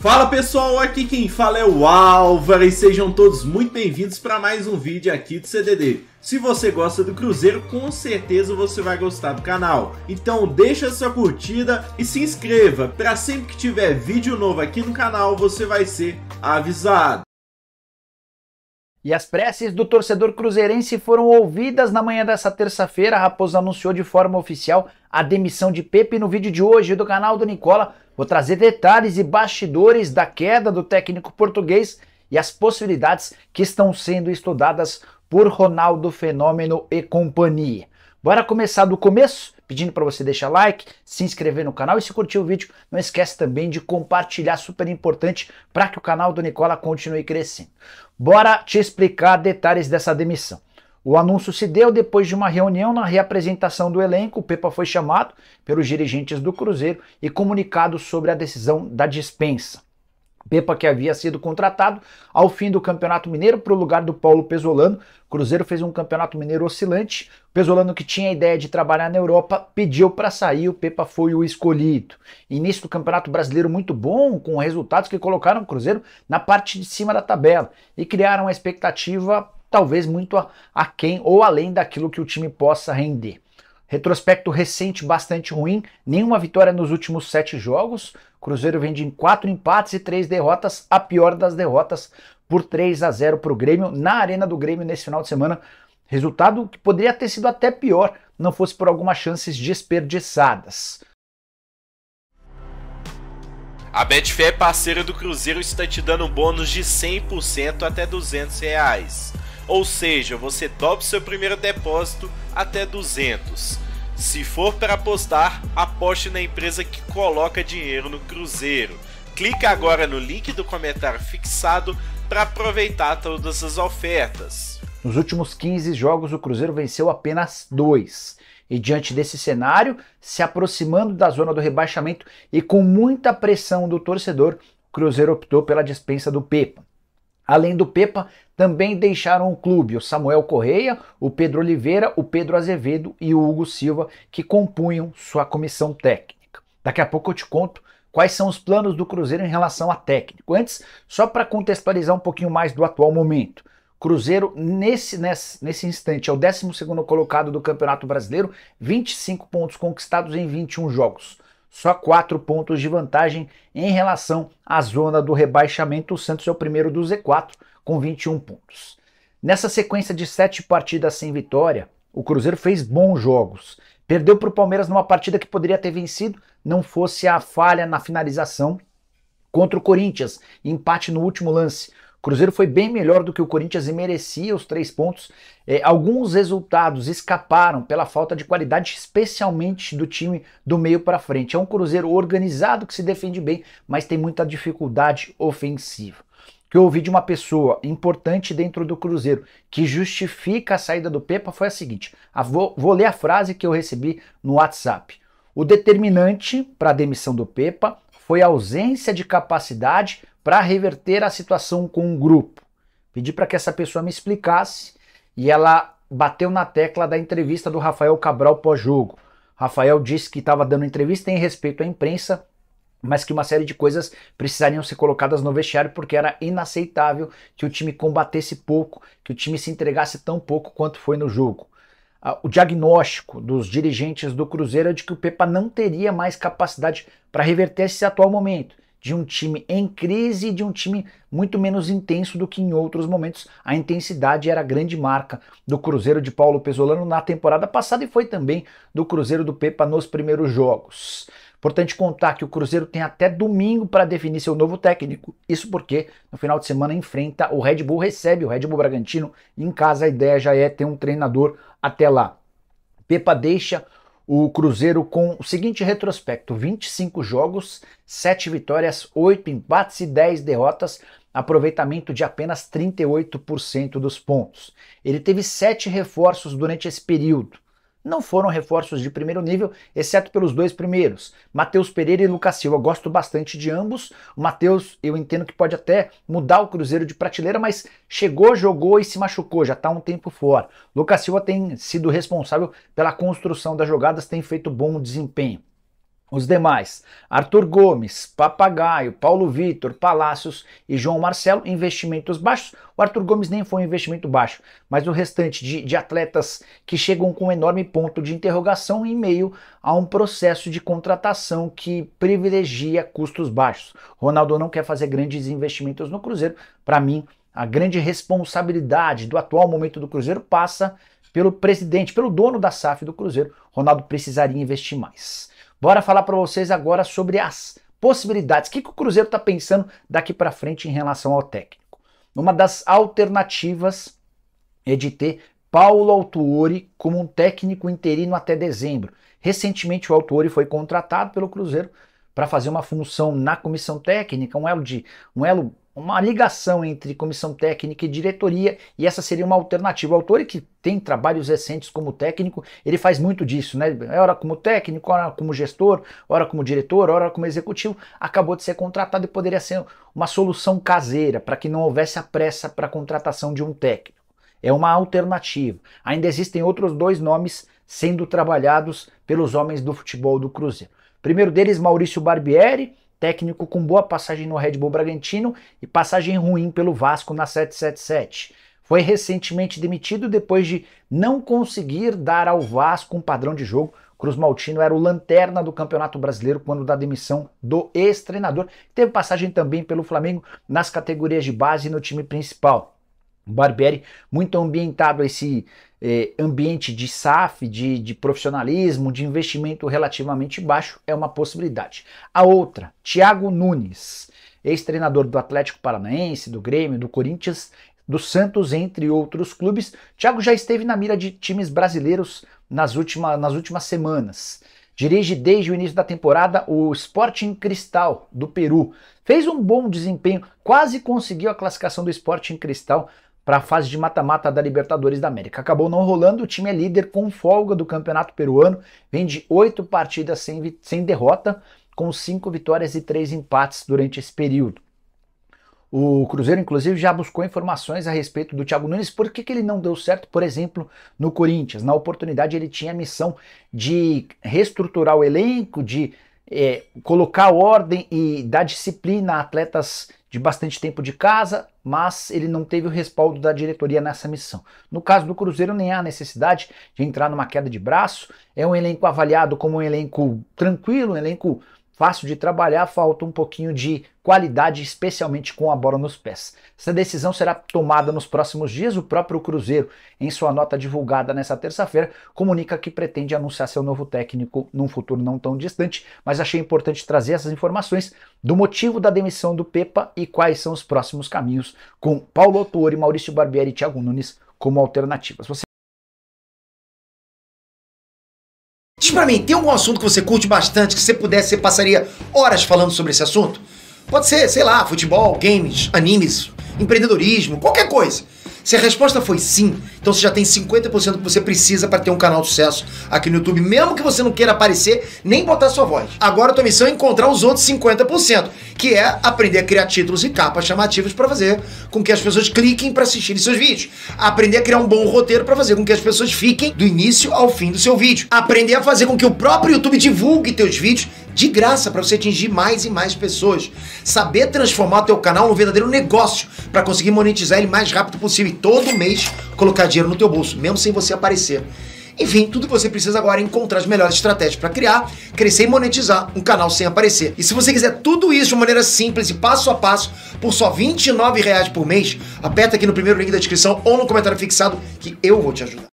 Fala pessoal, aqui quem fala é o Álvaro e sejam todos muito bem-vindos para mais um vídeo aqui do CDD. Se você gosta do Cruzeiro, com certeza você vai gostar do canal. Então deixa sua curtida e se inscreva, para sempre que tiver vídeo novo aqui no canal você vai ser avisado. E as preces do torcedor cruzeirense foram ouvidas na manhã dessa terça-feira. A Raposa anunciou de forma oficial a demissão de Pepa. E no vídeo de hoje do canal do Nicola vou trazer detalhes e bastidores da queda do técnico português e as possibilidades que estão sendo estudadas por Ronaldo Fenômeno e companhia. Bora começar do começo, pedindo para você deixar like, se inscrever no canal e se curtir o vídeo, não esquece também de compartilhar, super importante para que o canal do Nicola continue crescendo. Bora te explicar detalhes dessa demissão. O anúncio se deu depois de uma reunião na reapresentação do elenco. O Pepa foi chamado pelos dirigentes do Cruzeiro e comunicado sobre a decisão da dispensa. Pepa, que havia sido contratado ao fim do Campeonato Mineiro para o lugar do Paulo Pezzolano. O Cruzeiro fez um Campeonato Mineiro oscilante. O Pezzolano, que tinha a ideia de trabalhar na Europa, pediu para sair. O Pepa foi o escolhido. Início do Campeonato Brasileiro muito bom, com resultados que colocaram o Cruzeiro na parte de cima da tabela e criaram uma expectativa talvez muito aquém ou além daquilo que o time possa render. Retrospecto recente bastante ruim, nenhuma vitória nos últimos 7 jogos. O Cruzeiro vem de 4 empates e 3 derrotas, a pior das derrotas por 3-0 para o Grêmio, na Arena do Grêmio nesse final de semana. Resultado que poderia ter sido até pior, não fosse por algumas chances desperdiçadas. A Betfair, parceira do Cruzeiro, está te dando um bônus de 100% até R$200. Ou seja, você dobra o seu primeiro depósito até 200. Se for para apostar, aposte na empresa que coloca dinheiro no Cruzeiro. Clica agora no link do comentário fixado para aproveitar todas as ofertas. Nos últimos 15 jogos, o Cruzeiro venceu apenas 2. E diante desse cenário, se aproximando da zona do rebaixamento e com muita pressão do torcedor, o Cruzeiro optou pela dispensa do Pepa. Além do Pepa, também deixaram o clube o Samuel Correia, o Pedro Oliveira, o Pedro Azevedo e o Hugo Silva, que compunham sua comissão técnica. Daqui a pouco eu te conto quais são os planos do Cruzeiro em relação a técnico. Antes, só para contextualizar um pouquinho mais do atual momento. Cruzeiro, nesse instante, é o 12º colocado do Campeonato Brasileiro, 25 pontos conquistados em 21 jogos. Só 4 pontos de vantagem em relação à zona do rebaixamento. O Santos é o primeiro do Z4 com 21 pontos. Nessa sequência de 7 partidas sem vitória, o Cruzeiro fez bons jogos. Perdeu para o Palmeiras numa partida que poderia ter vencido, não fosse a falha na finalização contra o Corinthians, empate no último lance. O Cruzeiro foi bem melhor do que o Corinthians e merecia os 3 pontos. Alguns resultados escaparam pela falta de qualidade, especialmente do time do meio para frente. É um Cruzeiro organizado que se defende bem, mas tem muita dificuldade ofensiva. O que eu ouvi de uma pessoa importante dentro do Cruzeiro que justifica a saída do Pepa foi a seguinte. Vou ler a frase que eu recebi no WhatsApp. O determinante para a demissão do Pepa foi a ausência de capacidade para reverter a situação com o grupo. Pedi para que essa pessoa me explicasse e ela bateu na tecla da entrevista do Rafael Cabral pós-jogo. Rafael disse que estava dando entrevista em respeito à imprensa, mas que uma série de coisas precisariam ser colocadas no vestiário porque era inaceitável que o time combatesse pouco, que o time se entregasse tão pouco quanto foi no jogo. O diagnóstico dos dirigentes do Cruzeiro é de que o Pepa não teria mais capacidade para reverter esse atual momento, de um time em crise e de um time muito menos intenso do que em outros momentos. A intensidade era a grande marca do Cruzeiro de Paulo Pezzolano na temporada passada e foi também do Cruzeiro do Pepa nos primeiros jogos. Importante contar que o Cruzeiro tem até domingo para definir seu novo técnico. Isso porque no final de semana enfrenta o Red Bull, recebe o Red Bull Bragantino. Em casa a ideia já é ter um treinador até lá. Pepa deixa o Cruzeiro com o seguinte retrospecto: 25 jogos, 7 vitórias, 8 empates e 10 derrotas, aproveitamento de apenas 38% dos pontos. Ele teve 7 reforços durante esse período. Não foram reforços de primeiro nível, exceto pelos 2 primeiros, Matheus Pereira e Lucas Silva. Gosto bastante de ambos. O Matheus, eu entendo que pode até mudar o Cruzeiro de prateleira, mas chegou, jogou e se machucou, já está um tempo fora. Lucas Silva tem sido responsável pela construção das jogadas, tem feito bom desempenho. Os demais, Arthur Gomes, Papagaio, Paulo Vitor, Palácios e João Marcelo, investimentos baixos. O Arthur Gomes nem foi um investimento baixo, mas o restante de atletas que chegam com um enorme ponto de interrogação em meio a um processo de contratação que privilegia custos baixos. Ronaldo não quer fazer grandes investimentos no Cruzeiro. Para mim, a grande responsabilidade do atual momento do Cruzeiro passa pelo presidente, pelo dono da SAF do Cruzeiro. Ronaldo precisaria investir mais. Bora falar para vocês agora sobre as possibilidades. O que o Cruzeiro está pensando daqui para frente em relação ao técnico? Uma das alternativas é de ter Paulo Autuori como um técnico interino até dezembro. Recentemente o Autuori foi contratado pelo Cruzeiro para fazer uma função na comissão técnica, uma ligação entre comissão técnica e diretoria, e essa seria uma alternativa. O Autuori, que tem trabalhos recentes como técnico, ele faz muito disso, né? Ora como técnico, ora como gestor, ora como diretor, ora como executivo. Acabou de ser contratado e poderia ser uma solução caseira para que não houvesse a pressa para a contratação de um técnico. É uma alternativa. Ainda existem outros dois nomes sendo trabalhados pelos homens do futebol do Cruzeiro. Primeiro deles, Maurício Barbieri, técnico com boa passagem no Red Bull Bragantino e passagem ruim pelo Vasco na 777. Foi recentemente demitido depois de não conseguir dar ao Vasco um padrão de jogo. Cruz Maltino era o lanterna do Campeonato Brasileiro quando da demissão do ex-treinador. Teve passagem também pelo Flamengo nas categorias de base e no time principal. O Barbieri, muito ambientado a esse ambiente de SAF, de profissionalismo, de investimento relativamente baixo, é uma possibilidade. A outra, Thiago Nunes, ex-treinador do Atlético Paranaense, do Grêmio, do Corinthians, do Santos, entre outros clubes. Thiago já esteve na mira de times brasileiros nas últimas semanas. Dirige desde o início da temporada o Sporting Cristal, do Peru. Fez um bom desempenho, quase conseguiu a classificação do Sporting Cristal para a fase de mata-mata da Libertadores da América. Acabou não rolando, o time é líder com folga do campeonato peruano, vem de 8 partidas sem derrota, com 5 vitórias e 3 empates durante esse período. O Cruzeiro, inclusive, já buscou informações a respeito do Thiago Nunes, por que ele não deu certo, por exemplo, no Corinthians. Na oportunidade ele tinha a missão de reestruturar o elenco, de colocar ordem e dar disciplina a atletas de bastante tempo de casa, mas ele não teve o respaldo da diretoria nessa missão. No caso do Cruzeiro, nem há necessidade de entrar numa queda de braço. É um elenco avaliado como um elenco tranquilo, um elenco fácil de trabalhar, falta um pouquinho de qualidade, especialmente com a bola nos pés. Essa decisão será tomada nos próximos dias. O próprio Cruzeiro, em sua nota divulgada nessa terça-feira, comunica que pretende anunciar seu novo técnico num futuro não tão distante, mas achei importante trazer essas informações do motivo da demissão do Pepa e quais são os próximos caminhos com Paulo Autuori, Maurício Barbieri e Thiago Nunes como alternativas. Diz pra mim, tem algum assunto que você curte bastante, que se você pudesse, você passaria horas falando sobre esse assunto? Pode ser, sei lá, futebol, games, animes, empreendedorismo, qualquer coisa. Se a resposta foi sim, então você já tem 50% que você precisa para ter um canal de sucesso aqui no YouTube, mesmo que você não queira aparecer nem botar sua voz. Agora a tua missão é encontrar os outros 50%, que é aprender a criar títulos e capas chamativos para fazer com que as pessoas cliquem para assistirem seus vídeos. Aprender a criar um bom roteiro para fazer com que as pessoas fiquem do início ao fim do seu vídeo. Aprender a fazer com que o próprio YouTube divulgue teus vídeos de graça para você atingir mais e mais pessoas. Saber transformar o teu canal num verdadeiro negócio para conseguir monetizar ele mais rápido possível e todo mês colocar dinheiro no teu bolso, mesmo sem você aparecer. Enfim, tudo que você precisa agora é encontrar as melhores estratégias para criar, crescer e monetizar um canal sem aparecer. E se você quiser tudo isso de maneira simples e passo a passo, por só R$29 por mês, aperta aqui no primeiro link da descrição ou no comentário fixado que eu vou te ajudar.